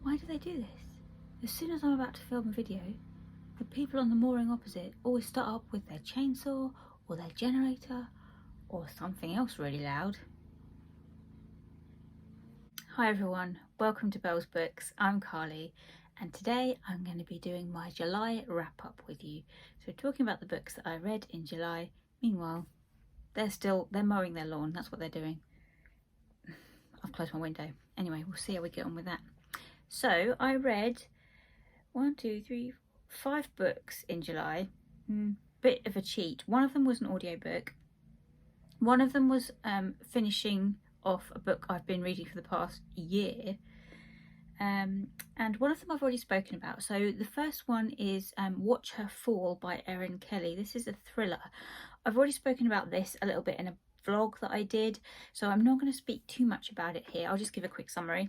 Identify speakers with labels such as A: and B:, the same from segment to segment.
A: Why do they do this? As soon as I'm about to film a video, the people on the mooring opposite always start up with their chainsaw or their generator or something else really loud. Hi everyone, welcome to Belle's Books. I'm Carly and today I'm going to be doing my July wrap up with you. So talking about the books that I read in July. Meanwhile, they're mowing their lawn, that's what they're doing. I've closed my window. Anyway, we'll see how we get on with that. So I read 5 books in July. Bit of a cheat. One of them was an audiobook. One of them was finishing off a book I've been reading for the past year. And one of them I've already spoken about. So the first one is Watch Her Fall by Erin Kelly. This is a thriller. I've already spoken about this a little bit in a vlog that I did, so I'm not going to speak too much about it here. I'll just give a quick summary.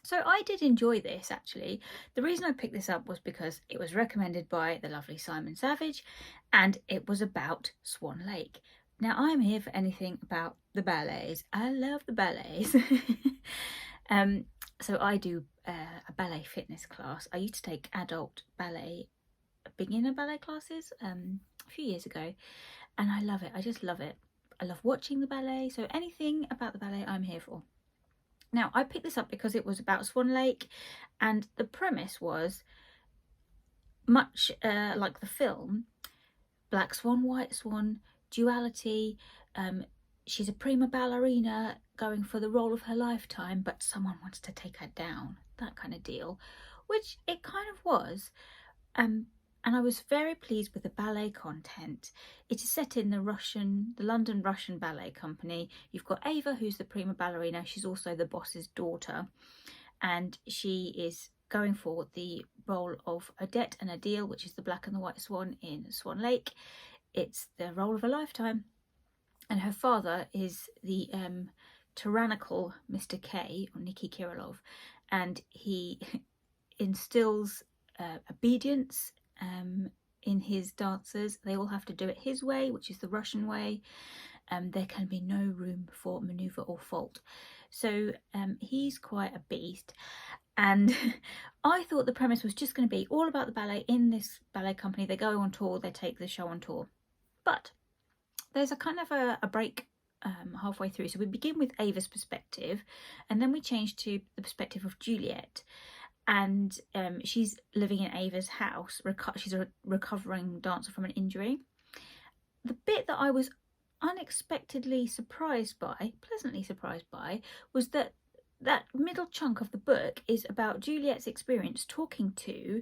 A: So I did enjoy this actually. The reason I picked this up was because it was recommended by the lovely Simon Savage and it was about Swan Lake. Now I'm here for anything about the ballets. I love the ballets. So I do a ballet fitness class. I used to take adult ballet, beginner ballet classes a few years ago, and I love it. I just love it. I love watching the ballet, so anything about the ballet I'm here for. Now I picked this up because it was about Swan Lake and the premise was much like the film, Black Swan, White Swan, duality. She's a prima ballerina going for the role of her lifetime, but someone wants to take her down, that kind of deal, which it kind of was. And I was very pleased with the ballet content. It is set in the London Russian Ballet Company. You've got Ava, who's the prima ballerina. She's also the boss's daughter, and she is going for the role of Odette and Adele, which is the black and the white swan in Swan Lake. It's the role of a lifetime. And her father is the tyrannical Mr. K, or Nikki Kirillov, and he instills obedience in his dancers. They all have to do it his way, which is the Russian way. There can be no room for manoeuvre or fault. So he's quite a beast. And I thought the premise was just going to be all about the ballet in this ballet company. They go on tour, they take the show on tour. But there's a kind of a break halfway through. So we begin with Ava's perspective, and then we change to the perspective of Juliet. And she's living in Ava's house. She's a recovering dancer from an injury. The bit that I was unexpectedly pleasantly surprised by, was that middle chunk of the book is about Juliet's experience talking to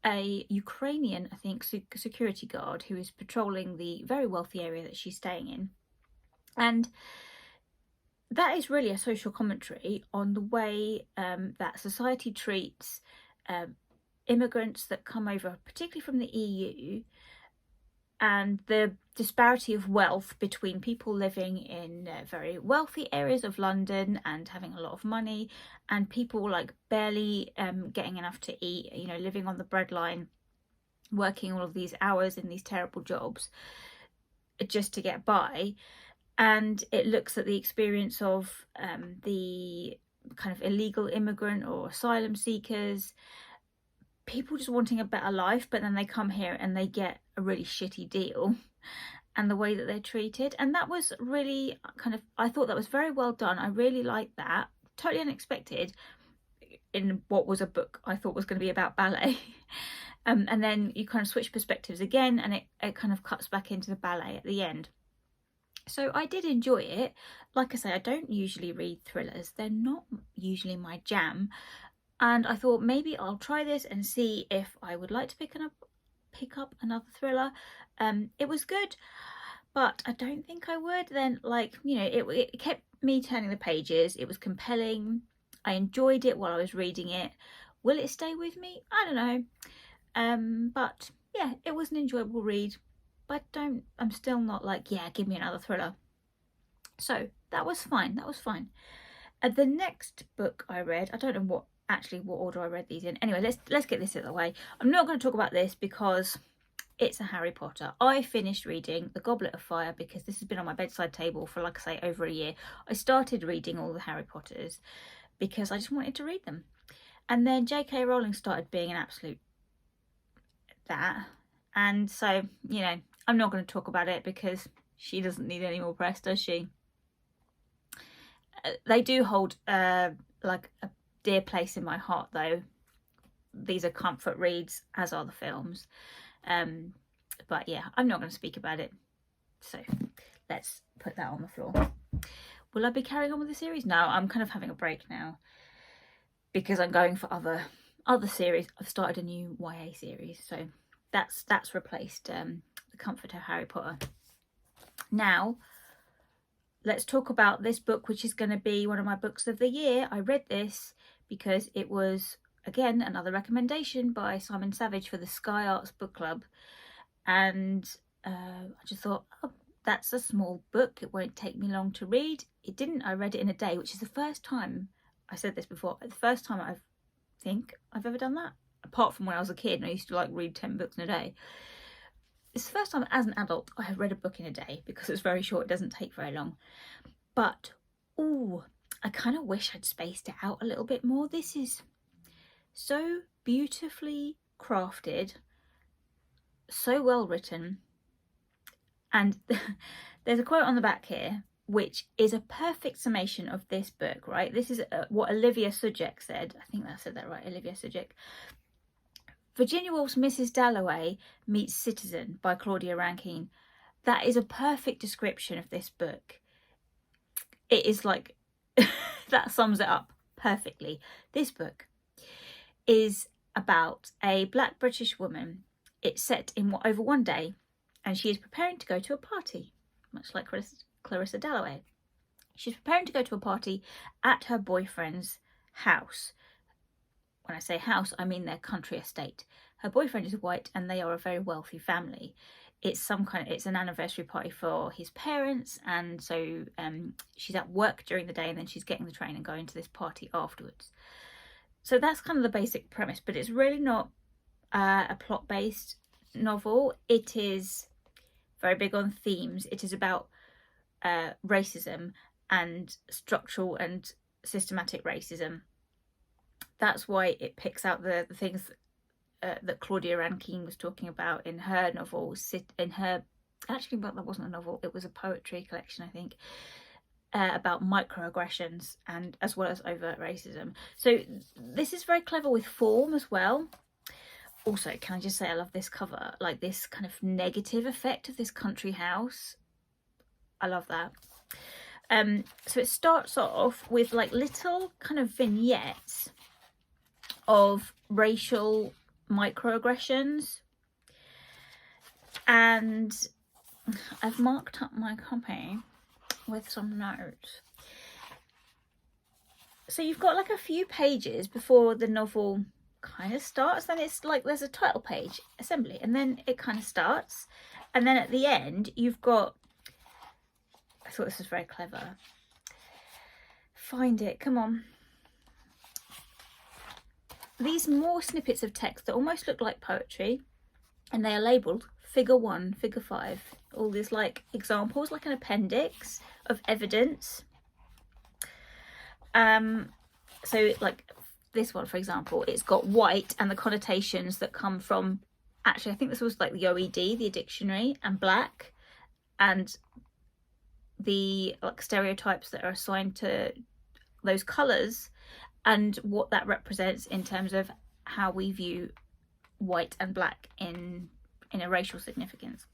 A: a Ukrainian, I think, security guard who is patrolling the very wealthy area that she's staying in. And that is really a social commentary on the way that society treats immigrants that come over, particularly from the EU, and the disparity of wealth between people living in very wealthy areas of London and having a lot of money, and people like barely getting enough to eat, you know, living on the breadline, working all of these hours in these terrible jobs just to get by. And it looks at the experience of the kind of illegal immigrant or asylum seekers, people just wanting a better life, but then they come here and they get a really shitty deal, and the way that they're treated. And that was really I thought that was very well done. I really liked that. Totally unexpected in what was a book I thought was going to be about ballet. And then you kind of switch perspectives again, and it kind of cuts back into the ballet at the end. So I did enjoy it. Like I say, I don't usually read thrillers. They're not usually my jam. And I thought maybe I'll try this and see if I would like to pick up another thriller. It was good, but I don't think I would. Then, like, you know, it kept me turning the pages. It was compelling. I enjoyed it while I was reading it. Will it stay with me? I don't know. But yeah, it was an enjoyable read. But I'm still not like, yeah, give me another thriller. So that was fine. The next book I read, I don't know what order I read these in. Anyway, let's get this out of the way. I'm not going to talk about this because it's a Harry Potter. I finished reading The Goblet of Fire because this has been on my bedside table for, like I say, over a year. I started reading all the Harry Potters because I just wanted to read them. And then J.K. Rowling started being an absolute that. And so, you know, I'm not going to talk about it because she doesn't need any more press, does she? They do hold like a dear place in my heart, though. These are comfort reads, as are the films. But yeah, I'm not going to speak about it. So let's put that on the floor. Will I be carrying on with the series? No, I'm kind of having a break now because I'm going for other series. I've started a new YA series, so that's replaced the comfort of Harry Potter. Now let's talk about this book, which is going to be one of my books of the year. I read this because it was, again, another recommendation by Simon Savage for the Sky Arts Book Club, and I just thought, oh, that's a small book, it won't take me long to read. It didn't. I read it in a day, which is the first time, I said this before, the first time I think I've ever done that, apart from when I was a kid and I used to like read 10 books in a day. It's the first time as an adult I have read a book in a day because it's very short, it doesn't take very long. But, ooh, I kind of wish I'd spaced it out a little bit more. This is so beautifully crafted, so well written. And there's a quote on the back here, which is a perfect summation of this book, right? This is what Olivia Sujek said. I think I said that right, Olivia Sujek. Virginia Woolf's Mrs. Dalloway Meets Citizen by Claudia Rankine. That is a perfect description of this book. It is like, that sums it up perfectly. This book is about a Black British woman. It's set in over one day, and she is preparing to go to a party, much like Clarissa Dalloway. She's preparing to go to a party at her boyfriend's house. When I say house, I mean their country estate. Her boyfriend is white and they are a very wealthy family. It's it's an anniversary party for his parents, and so she's at work during the day and then she's getting the train and going to this party afterwards. So that's kind of the basic premise, but it's really not a plot-based novel. It is very big on themes. It is about racism and structural and systematic racism. That's why it picks out the things that Claudia Rankine was talking about in her novel. Actually, but that wasn't a novel, it was a poetry collection, I think, about microaggressions and as well as overt racism. So this is very clever with form as well. Also, can I just say I love this cover, like this kind of negative effect of this country house. I love that. So it starts off with like little kind of vignettes of racial microaggressions, and I've marked up my copy with some notes. So you've got like a few pages before the novel kind of starts, then it's like there's a title page, assembly, and then it kind of starts, and then at the end you've got, I thought this was very clever, find it, come on, these more snippets of text that almost look like poetry, and they are labelled figure 1, figure 5, all these like examples, like an appendix of evidence. So like this one, for example, it's got white and the connotations that come from, actually I think this was like the OED, the dictionary, and black, and the like stereotypes that are assigned to those colours and what that represents in terms of how we view white and black in a racial significance.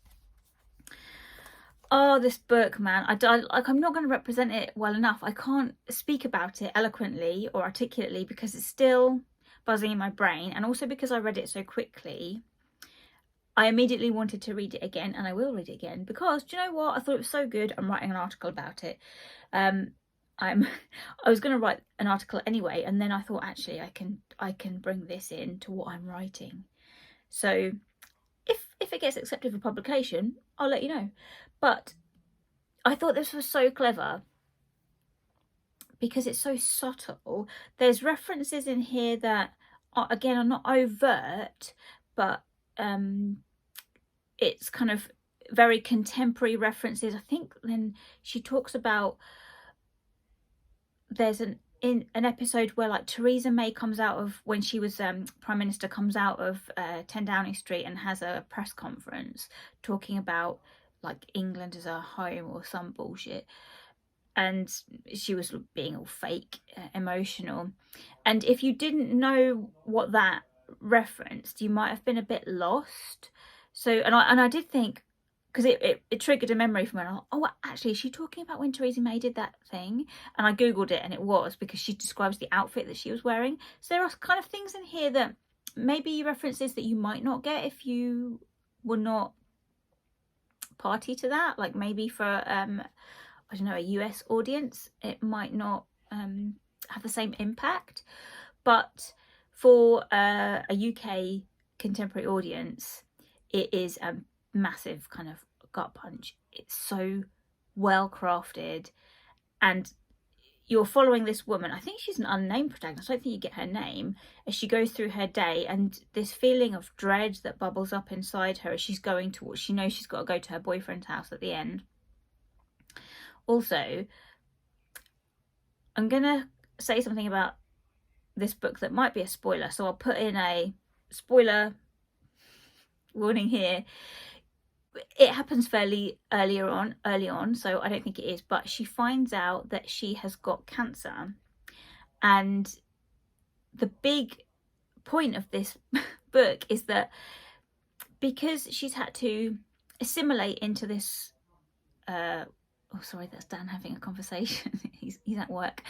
A: Oh, this book, man, I'm not going to represent it well enough. I can't speak about it eloquently or articulately because it's still buzzing in my brain, and also because I read it so quickly. I immediately wanted to read it again, and I will read it again because, do you know what? I thought it was so good. I'm writing an article about it. I was going to write an article anyway, and then I thought, actually, I can bring this in to what I'm writing. So if it gets accepted for publication, I'll let you know. But I thought this was so clever because it's so subtle. There's references in here that are, again, are not overt, but it's kind of very contemporary references. I think then she talks about, there's an in an episode where like Theresa May comes out of, when she was Prime Minister, comes out of 10 Downing Street and has a press conference talking about like England as a home or some bullshit, and she was being all fake emotional. And if you didn't know what that referenced, you might have been a bit lost. So and I did think, because it triggered a memory for me. And oh, actually, is she talking about when Theresa May did that thing? And I googled it, and it was, because she describes the outfit that she was wearing. So there are kind of things in here that maybe references that you might not get if you were not party to that. Like maybe for I don't know, a US audience, it might not have the same impact. But for a UK contemporary audience, it is a massive kind of gut punch. It's so well crafted, and you're following this woman. I think she's an unnamed protagonist. I don't think you get her name, as she goes through her day, and this feeling of dread that bubbles up inside her as she's going towards, she knows she's got to go to her boyfriend's house at the end. Also, I'm gonna say something about this book that might be a spoiler, so I'll put in a spoiler warning here. It happens fairly early on, so I don't think it is, but she finds out that she has got cancer. And the big point of this book is that because she's had to assimilate into this oh sorry, that's Dan having a conversation. he's at work.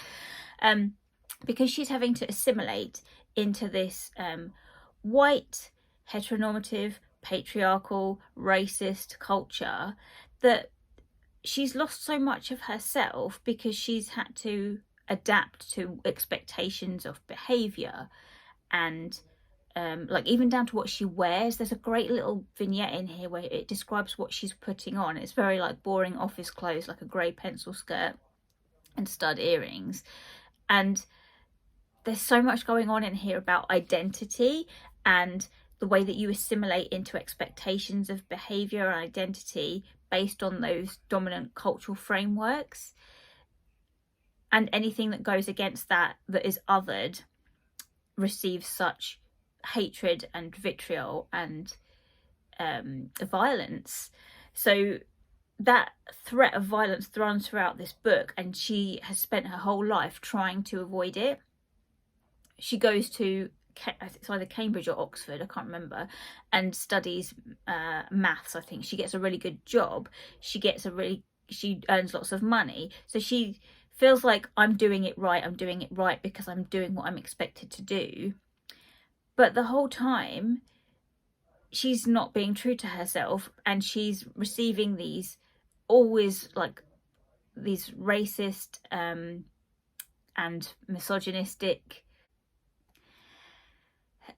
A: Because she's having to assimilate into this white, heteronormative, patriarchal, racist culture, that she's lost so much of herself because she's had to adapt to expectations of behaviour, and like even down to what she wears. There's a great little vignette in here where it describes what she's putting on. It's very like boring office clothes, like a grey pencil skirt and stud earrings. And there's so much going on in here about identity and the way that you assimilate into expectations of behaviour and identity based on those dominant cultural frameworks. And anything that goes against that is othered receives such hatred and vitriol and violence. So that threat of violence runs throughout this book, and she has spent her whole life trying to avoid it. She goes to, it's either Cambridge or Oxford, I can't remember, and studies maths. I think she gets a really good job. She earns lots of money. So she feels like, I'm doing it right because I'm doing what I'm expected to do. But the whole time she's not being true to herself, and she's receiving these always like these racist and misogynistic.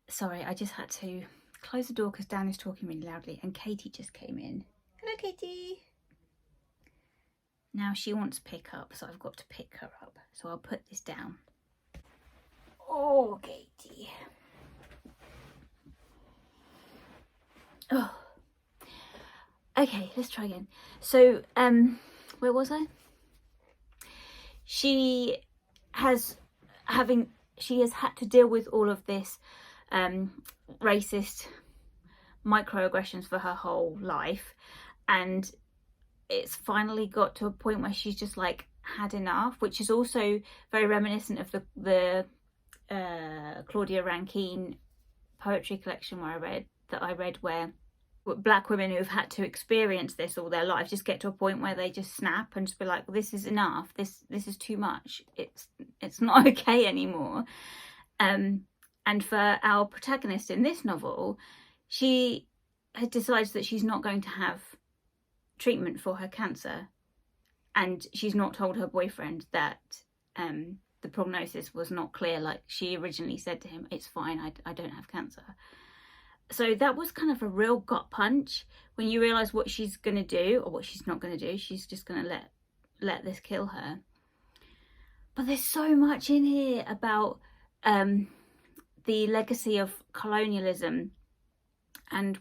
A: Sorry, I just had to close the door because Dan is talking really loudly, and Katie just came in. Hello, Katie. Now she wants pick up, so I've got to pick her up. So I'll put this down. Oh, Katie. Oh. Okay, let's try again. So, where was I? She has had to deal with all of this racist microaggressions for her whole life, and it's finally got to a point where she's just like had enough, which is also very reminiscent of the Claudia Rankine poetry collection where I read where black women who have had to experience this all their life just get to a point where they just snap and just be like, this is enough, this is too much, it's not okay anymore. And for our protagonist in this novel, she has decided that she's not going to have treatment for her cancer, and she's not told her boyfriend that the prognosis was not clear, like she originally said to him, it's fine, I don't have cancer. So that was kind of a real gut punch when you realise what she's going to do, or what she's not going to do. She's just going to let this kill her. But there's so much in here about the legacy of colonialism and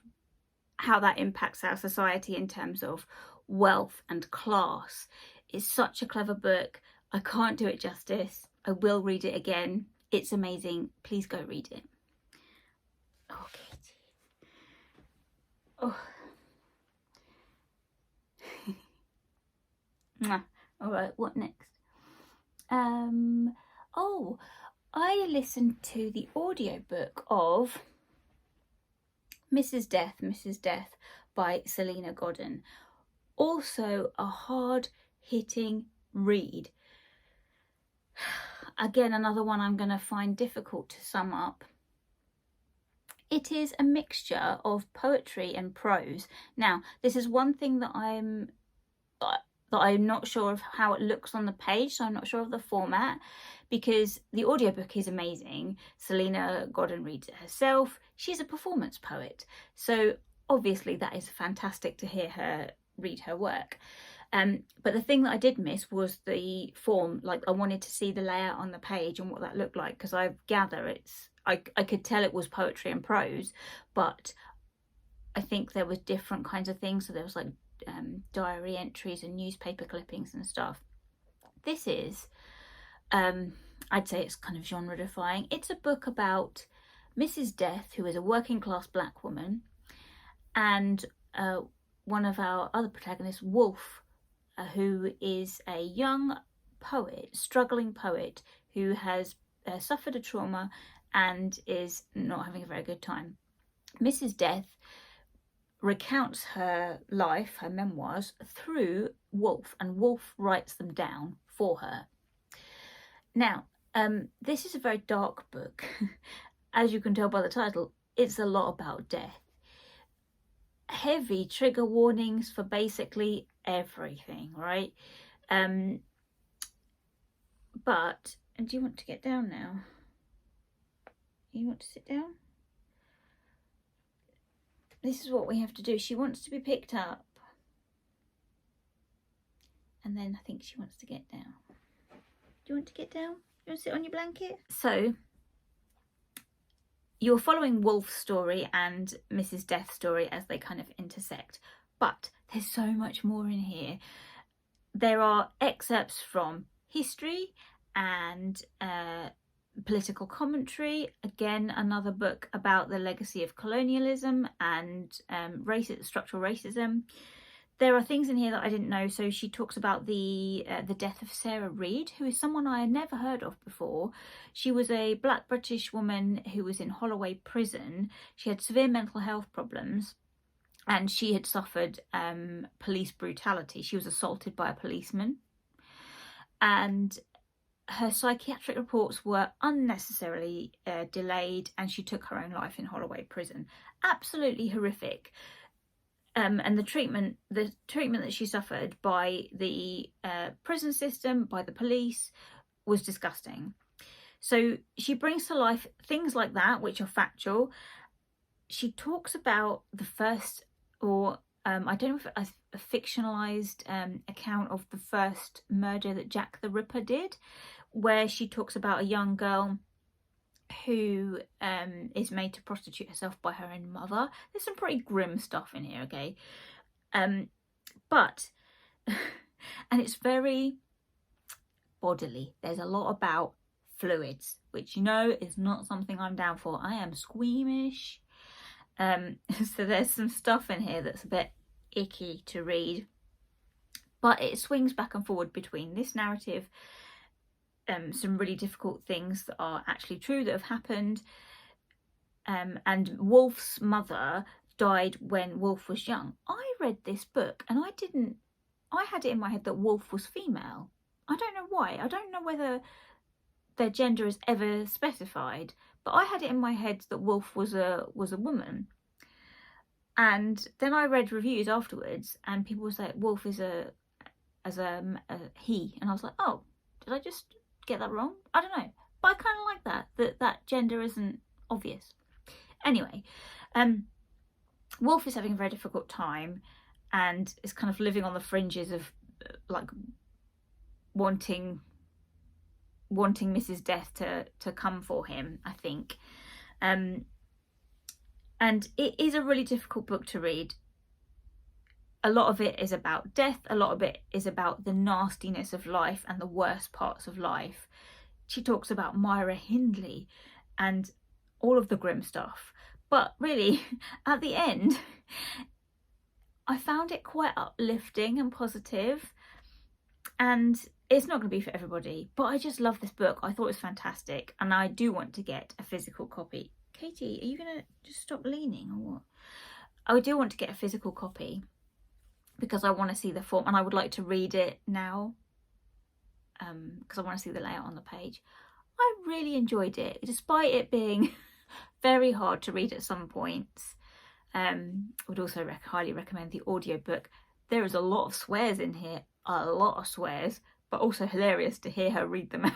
A: how that impacts our society in terms of wealth and class. It's such a clever book. I can't do it justice. I will read it again. It's amazing. Please go read it. Oh, Katie. Oh. All right, what next? Oh, I listened to the audiobook of Mrs. Death by Selena Godden. Also a hard-hitting read. Again, another one I'm going to find difficult to sum up. It is a mixture of poetry and prose. Now, this is one thing that I'm not sure of how it looks on the page, so I'm not sure of the format, because the audiobook is amazing. Selena Godden reads it herself. She's a performance poet, so obviously that is fantastic to hear her read her work. But the thing that I did miss was the form. Like, I wanted to see the layout on the page and what that looked like, because I gather I could tell it was poetry and prose, but I think there was different kinds of things. So there was like diary entries and newspaper clippings and stuff. This is, I'd say it's kind of genre defying. It's a book about Mrs. Death, who is a working class black woman, and one of our other protagonists, Wolf, who is a young poet, struggling poet, who has suffered a trauma and is not having a very good time. Mrs. Death recounts her life, her memoirs, through Wolf, and Wolf writes them down for her. Now, this is a very dark book. As you can tell by the title, it's a lot about death. Heavy trigger warnings for basically everything, right? But, and do you want to get down now? You want to sit down? This is what we have to do. She wants to be picked up. And then I think she wants to get down. Do you want to get down? You want to sit on your blanket? So, you're following Wolf's story and Mrs. Death's story as they kind of intersect. But there's so much more in here. There are excerpts from history and political commentary. Again, another book about the legacy of colonialism and structural racism. There are things in here that I didn't know. So she talks about the death of Sarah Reid, who is someone I had never heard of before. She was a black British woman who was in Holloway prison. She had severe mental health problems, and she had suffered police brutality. She was assaulted by a policeman, and her psychiatric reports were unnecessarily delayed, and she took her own life in Holloway prison. Absolutely horrific. And the treatment that she suffered by the prison system, by the police, was disgusting. So she brings to life things like that, which are factual. She talks about the first, or I don't know if a fictionalized account of the first murder that Jack the Ripper did, where she talks about a young girl who is made to prostitute herself by her own mother. There's some pretty grim stuff in here, okay? But, and it's very bodily. There's a lot about fluids, which, you know, is not something I'm down for. I am squeamish. So there's some stuff in here that's a bit icky to read. But it swings back and forward between this narrative, some really difficult things that are actually true that have happened, and Wolf's mother died when Wolf was young. I read this book and I had it in my head that Wolf was female. I don't know why. I don't know whether their gender is ever specified, but I had it in my head that Wolf was a woman. And then I read reviews afterwards, and people would say Wolf is a he, and I was like, oh, did I just get that wrong? I don't know, but I kind of like that gender isn't obvious. Anyway, Wolf is having a very difficult time and is kind of living on the fringes of like wanting Mrs. Death to come for him, I think. And it is a really difficult book to read. A lot of it is about death, a lot of it is about the nastiness of life and the worst parts of life. she talks about Myra Hindley and all of the grim stuff. But really, at the end, I found it quite uplifting and positive, and it's not going to be for everybody, but I just love this book. I thought it was fantastic, and I do want to get a physical copy. Katie, are you going to just stop leaning or what? I do want to get a physical copy because I want to see the form, and I would like to read it now because I want to see the layout on the page. I really enjoyed it, despite it being very hard to read at some points. Would also highly recommend the audiobook. There is a lot of swears in here, a lot of swears, but also hilarious to hear her read them out.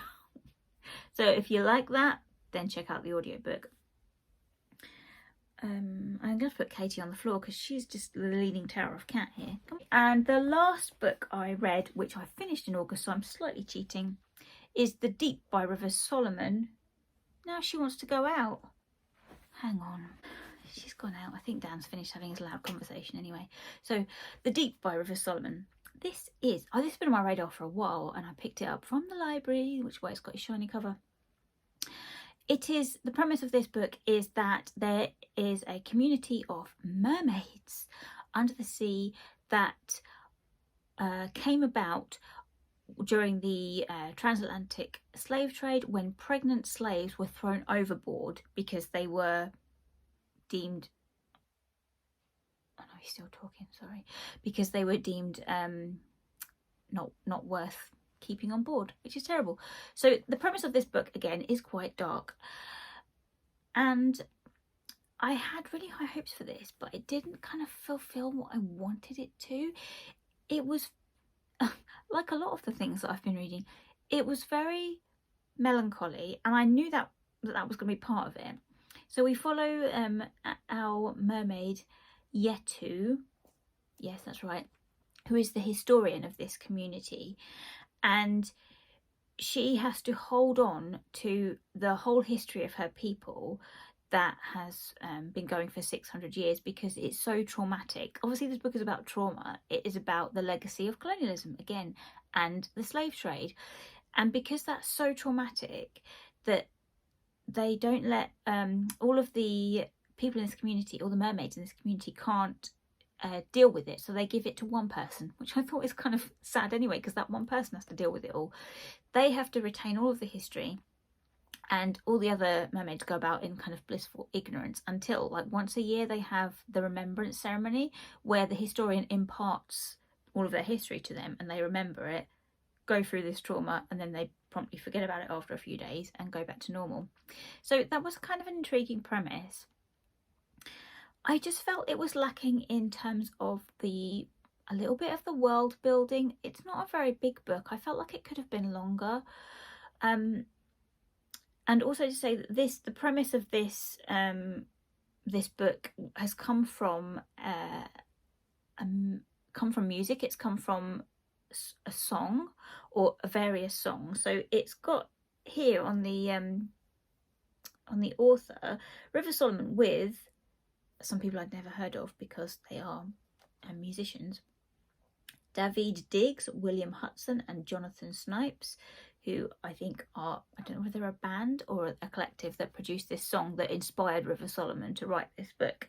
A: So if you like that, then check out the audiobook. I'm going to put Katie on the floor because she's just the leaning tower of cat here. And the last book I read, which I finished in August, so I'm slightly cheating, is The Deep by River Solomon. Now she wants to go out. Hang on. She's gone out. I think Dan's finished having his loud conversation anyway. So The Deep by River Solomon. This has been on my radar for a while, and I picked it up from the library, which is why it's got a shiny cover. The premise of this book is that there is a community of mermaids under the sea that came about during the transatlantic slave trade, when pregnant slaves were thrown overboard because they were deemed, oh no, he's still talking, sorry, because they were deemed not worth keeping on board, which is terrible. So the premise of this book, again, is quite dark, and I had really high hopes for this, but it didn't kind of fulfill what I wanted it to. It was like a lot of the things that I've been reading, it was very melancholy, and I knew that was going to be part of it. So we follow our mermaid Yetu, yes, that's right, who is the historian of this community, and she has to hold on to the whole history of her people that has been going for 600 years because it's so traumatic. Obviously this book is about trauma. It is about the legacy of colonialism again and the slave trade, and because that's so traumatic that they don't let all of the people in this community, or the mermaids in this community, can't deal with it, so they give it to one person, which I thought is kind of sad anyway, because that one person has to deal with it all. They have to retain all of the history, and all the other mermaids go about in kind of blissful ignorance until, like, once a year they have the remembrance ceremony where the historian imparts all of their history to them, and they remember it, go through this trauma, and then they promptly forget about it after a few days and go back to normal. So that was kind of an intriguing premise. I just felt it was lacking in terms of a little bit of the world building. It's not a very big book. I felt like it could have been longer. And also to say that the premise of this this book has come from music. It's come from a song or various songs. So it's got here on the author, River Solomon, with some people I'd never heard of because they are musicians. David Diggs, William Hudson and Jonathan Snipes, who I think are, I don't know whether they're a band or a collective that produced this song that inspired River Solomon to write this book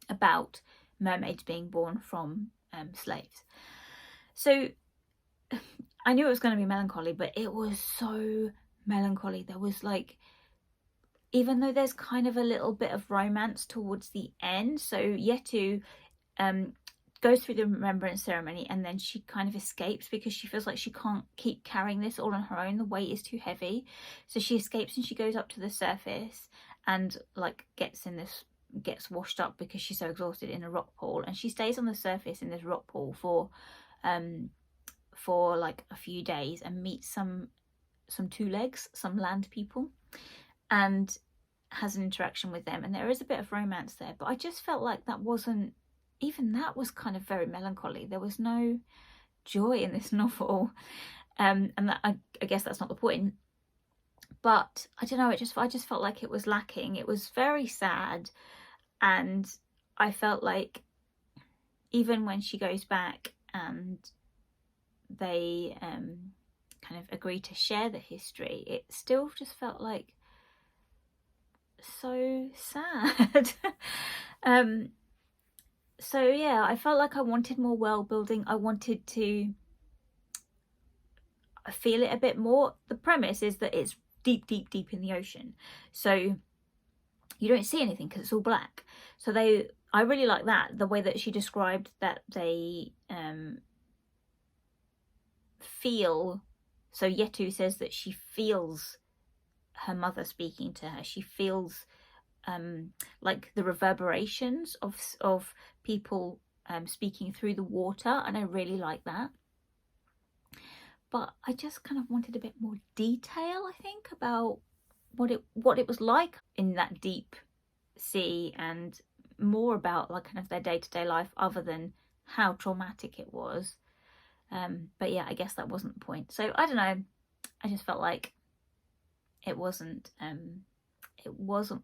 A: about mermaids being born from slaves. So I knew it was going to be melancholy, but it was so melancholy. There was, like, even though there's kind of a little bit of romance towards the end. So Yetu goes through the remembrance ceremony, and then she kind of escapes because she feels like she can't keep carrying this all on her own. The weight is too heavy. So she escapes and she goes up to the surface and, like, gets washed up because she's so exhausted in a rock pool, and she stays on the surface in this rock pool for like a few days and meets some two legs, some land people, and has an interaction with them, and there is a bit of romance there, but I just felt like that was kind of very melancholy. There was no joy in this novel, and that I guess that's not the point, but I don't know, I just felt like it was lacking. It was very sad, and I felt like even when she goes back and they kind of agree to share the history, it still just felt like so sad. So yeah, I felt like I wanted more world building. I wanted to feel it a bit more. The premise is that it's deep, deep, deep in the ocean, so you don't see anything because it's all black. So I really like that, the way that she described that they feel. So Yetu says that she feels her mother speaking to her. She feels like the reverberations of people speaking through the water, and I really like that. But I just kind of wanted a bit more detail, I think, about what it was like in that deep sea, and more about like kind of their day-to-day life other than how traumatic it was. But yeah, I guess that wasn't the point. So I don't know, I just felt like it wasn't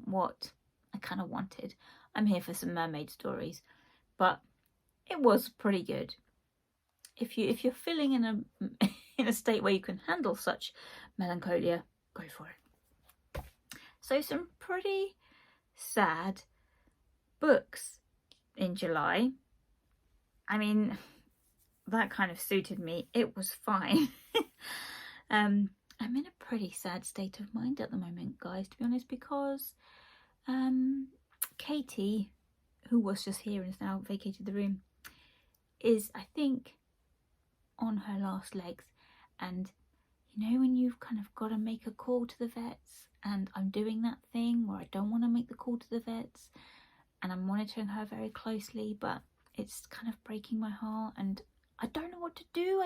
A: what I kind of wanted. I'm here for some mermaid stories, but it was pretty good. If you're feeling in a state where you can handle such melancholia, go for it. So some pretty sad books in July. I mean, that kind of suited me. It was fine. I'm in a pretty sad state of mind at the moment, guys, to be honest, because Katie, who was just here and has now vacated the room, is, I think, on her last legs. And you know when you've kind of got to make a call to the vets, and I'm doing that thing where I don't want to make the call to the vets, and I'm monitoring her very closely, but it's kind of breaking my heart, and I don't know what to do.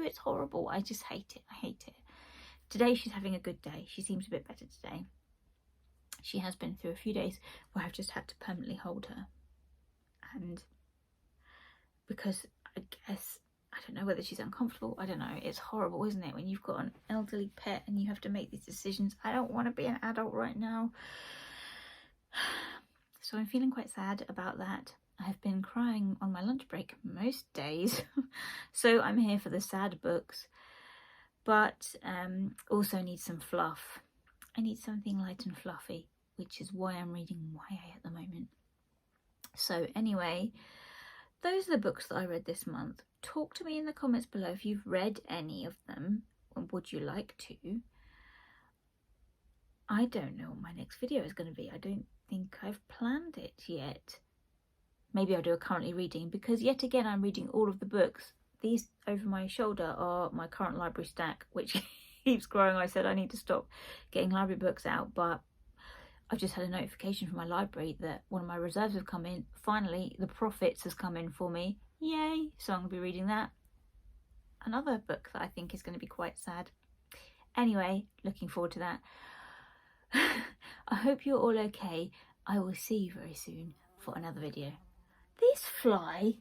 A: It's horrible. I just hate it. I hate it. Today she's having a good day. She seems a bit better today. She has been through a few days where I've just had to permanently hold her, and because I guess, I don't know whether she's uncomfortable. I don't know. It's horrible, isn't it, when you've got an elderly pet and you have to make these decisions. I don't want to be an adult right now. So I'm feeling quite sad about that. I've been crying on my lunch break most days. So I'm here for the sad books, but also need some fluff. I need something light and fluffy, which is why I'm reading YA at the moment. So anyway, those are the books that I read this month. Talk to me in the comments below if you've read any of them, and would you like to. I don't know what my next video is going to be. I don't think I've planned it yet. Maybe I'll do a currently reading, because yet again I'm reading all of the books. These over my shoulder are my current library stack, which keeps growing. I said I need to stop getting library books out, but I've just had a notification from my library that one of my reserves have come in. Finally, The Prophets has come in for me. Yay! So I'm going to be reading that. Another book that I think is going to be quite sad. Anyway, looking forward to that. I hope you're all okay. I will see you very soon for another video. This fly.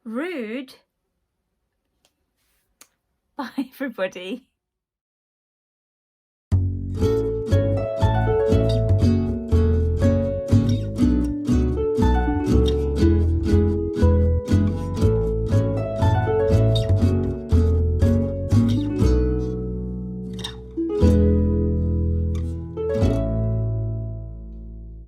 A: Rude. Bye, everybody.